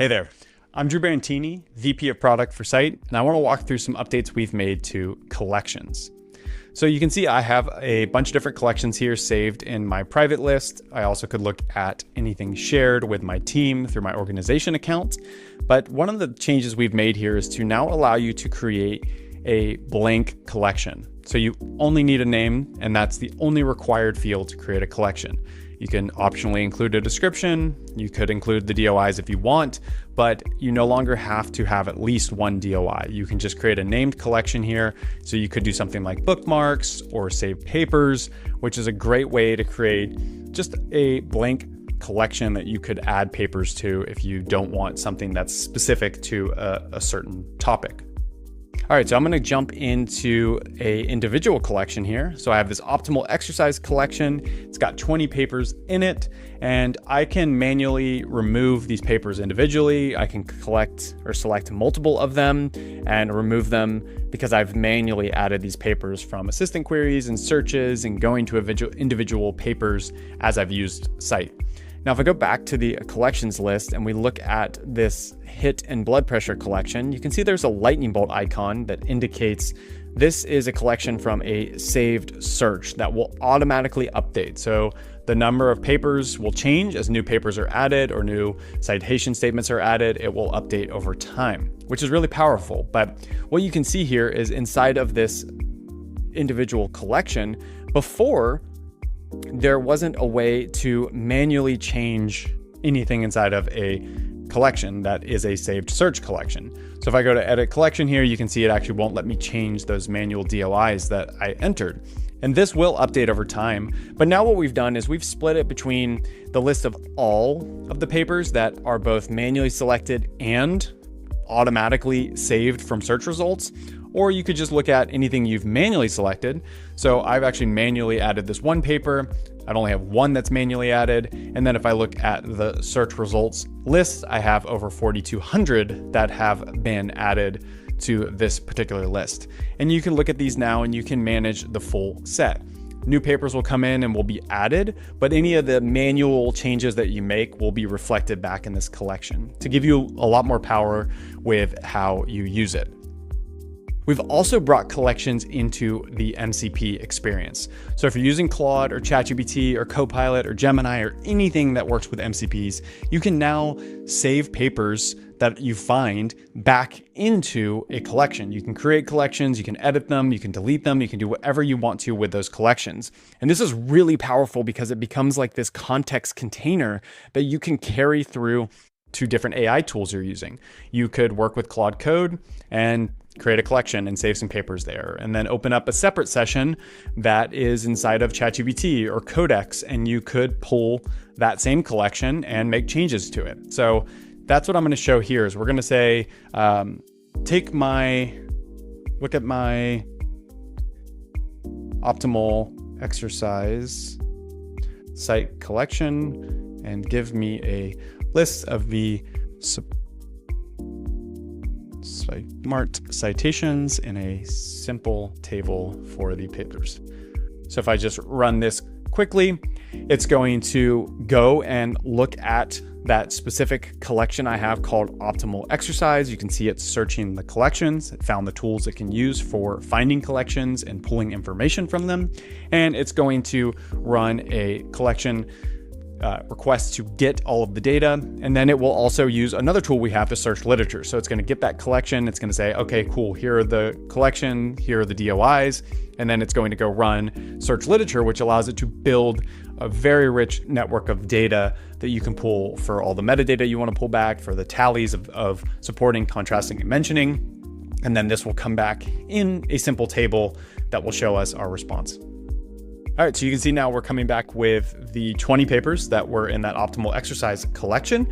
Hey there, I'm Drew Barantini, VP of Product for Scite, and I want to walk through some updates we've made to collections. So you can see I have a bunch of different collections here saved in my private list. I also could look at anything shared with my team through my organization account. But one of the changes we've made here is to now allow you to create a blank collection. So you only need a name, and that's the only required field to create a collection. You can optionally include a description. You could include the DOIs if you want, but you no longer have to have at least one DOI. You can just create a named collection here. So you could do something like bookmarks or save papers, which is a great way to create just a blank collection that you could add papers to if you don't want something that's specific to a certain topic. All right, so I'm going to jump into an individual collection here. So I have this optimal exercise collection. It's got 20 papers in it, and I can manually remove these papers individually. I can collect or select multiple of them and remove them because I've manually added these papers from assistant queries and searches and going to individual papers as I've used Scite. Now, if I go back to the collections list and we look at this HIIT and blood pressure collection, you can see there's a lightning bolt icon that indicates this is a collection from a saved search that will automatically update. So the number of papers will change as new papers are added or new citation statements are added. It will update over time, which is really powerful. But what you can see here is inside of this individual collection, before there wasn't a way to manually change anything inside of a collection that is a saved search collection. So if I go to edit collection here, you can see it actually won't let me change those manual DOIs that I entered. And this will update over time. But now what we've done is we've split it between the list of all of the papers that are both manually selected and automatically saved from search results, or you could just look at anything you've manually selected. So I've actually manually added this one paper. I'd only have one that's manually added. And then if I look at the search results list, I have over 4,200 that have been added to this particular list. And you can look at these now and you can manage the full set. New papers will come in and will be added, but any of the manual changes that you make will be reflected back in this collection to give you a lot more power with how you use it. We've also brought collections into the MCP experience. So if you're using Claude or ChatGPT or Copilot or Gemini or anything that works with MCPs, you can now save papers that you find back into a collection. You can create collections, you can edit them, you can delete them, you can do whatever you want to with those collections. And this is really powerful because it becomes like this context container that you can carry through to different AI tools you're using. You could work with Claude Code and create a collection and save some papers there, and then open up a separate session that is inside of ChatGPT or Codex, and you could pull that same collection and make changes to it. So that's what I'm going to show here is we're going to say, look at my optimal exercise Scite collection and give me a list of the smart citations in a simple table for the papers. So if I just run this quickly, it's going to go and look at that specific collection I have called optimal exercise. You can see it's searching the collections. It found the tools it can use for finding collections and pulling information from them. And it's going to run a collection request to get all of the data. And then it will also use another tool we have to search literature. So it's going to get that collection. It's going to say, okay, cool. Here are the collection. Here are the DOIs. And then it's going to go run search literature, which allows it to build a very rich network of data that you can pull for all the metadata you want to pull back, for the tallies of supporting, contrasting, and mentioning. And then this will come back in a simple table that will show us our response. All right, so you can see now we're coming back with the 20 papers that were in that optimal exercise collection.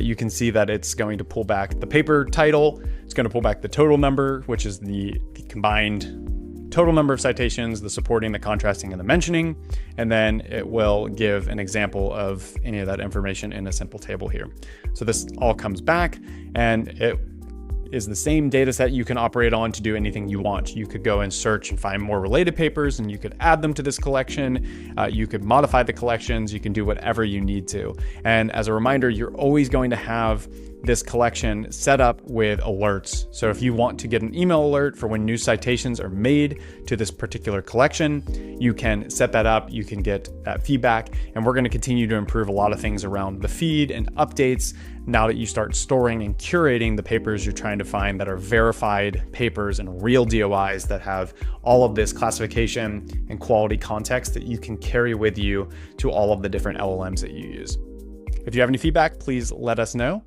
You can see that it's going to pull back the paper title. It's going to pull back the total number, which is the combined total number of citations, the supporting, the contrasting, and the mentioning. And then it will give an example of any of that information in a simple table here. So this all comes back, and it is the same data set you can operate on to do anything you want. You could go and search and find more related papers, and you could add them to this collection. You could modify the collections. You can do whatever you need to. And as a reminder, you're always going to have this collection set up with alerts. So if you want to get an email alert for when new citations are made to this particular collection, you can set that up, you can get that feedback, and we're going to continue to improve a lot of things around the feed and updates now that you start storing and curating the papers you're trying to find that are verified papers and real DOIs that have all of this classification and quality context that you can carry with you to all of the different LLMs that you use. If you have any feedback, please let us know.